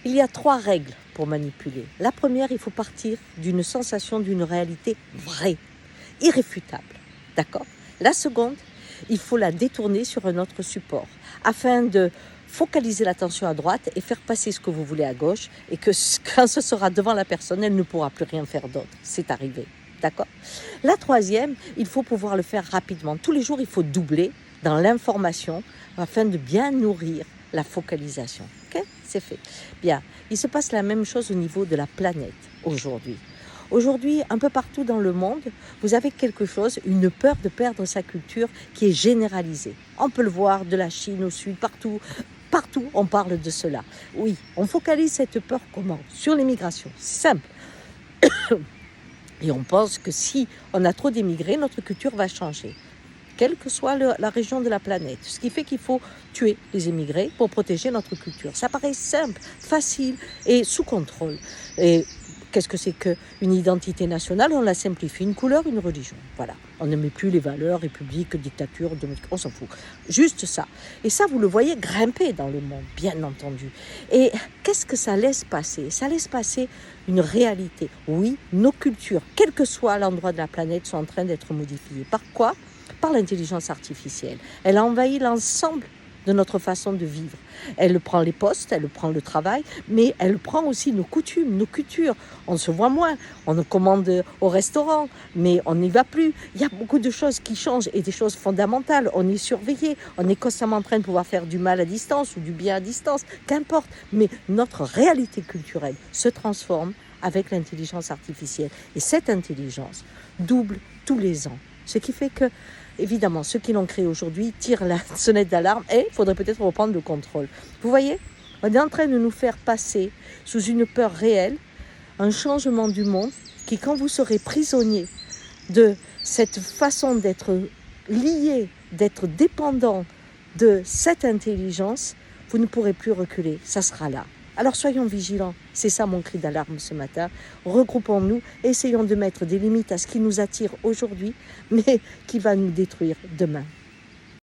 Il y a 3 règles pour manipuler. La première, il faut partir d'une sensation, d'une réalité vraie, irréfutable. D'accord ? La seconde, il faut la détourner sur un autre support afin de focaliser l'attention à droite et faire passer ce que vous voulez à gauche et que quand ce sera devant la personne, elle ne pourra plus rien faire d'autre. C'est arrivé. D'accord ? La troisième, il faut pouvoir le faire rapidement. Tous les jours, il faut doubler dans l'information afin de bien nourrir la focalisation. Ok ? C'est fait. Bien, il se passe la même chose au niveau de la planète aujourd'hui. Aujourd'hui, un peu partout dans le monde, vous avez quelque chose, une peur de perdre sa culture qui est généralisée. On peut le voir de la Chine au sud, partout on parle de cela. Oui, on focalise cette peur comment ? Sur l'immigration. C'est simple. Et on pense que si on a trop d'émigrés, notre culture va changer, quelle que soit la région de la planète. Ce qui fait qu'il faut tuer les émigrés pour protéger notre culture. Ça paraît simple, facile et sous contrôle. Et qu'est-ce que c'est qu'une identité nationale ? On la simplifie, une couleur, une religion. Voilà, on ne met plus les valeurs république, dictature, on s'en fout. Juste ça. Et ça, vous le voyez grimper dans le monde, bien entendu. Et qu'est-ce que ça laisse passer ? Ça laisse passer une réalité. Oui, nos cultures, quel que soit l'endroit de la planète, sont en train d'être modifiées. Par quoi ? Par l'intelligence artificielle. Elle a envahi l'ensemble de notre façon de vivre. Elle prend les postes, elle prend le travail, mais elle prend aussi nos coutumes, nos cultures. On se voit moins, on commande au restaurant, mais on n'y va plus. Il y a beaucoup de choses qui changent et des choses fondamentales. On est surveillé, on est constamment en train de pouvoir faire du mal à distance ou du bien à distance, qu'importe. Mais notre réalité culturelle se transforme avec l'intelligence artificielle. Et cette intelligence double tous les ans. Ce qui fait que, évidemment, ceux qui l'ont créé aujourd'hui tirent la sonnette d'alarme et il faudrait peut-être reprendre le contrôle. Vous voyez, on est en train de nous faire passer sous une peur réelle, un changement du monde qui, quand vous serez prisonnier de cette façon d'être lié, d'être dépendant de cette intelligence, vous ne pourrez plus reculer, ça sera là. Alors soyons vigilants, c'est ça mon cri d'alarme ce matin. Regroupons-nous, essayons de mettre des limites à ce qui nous attire aujourd'hui, mais qui va nous détruire demain.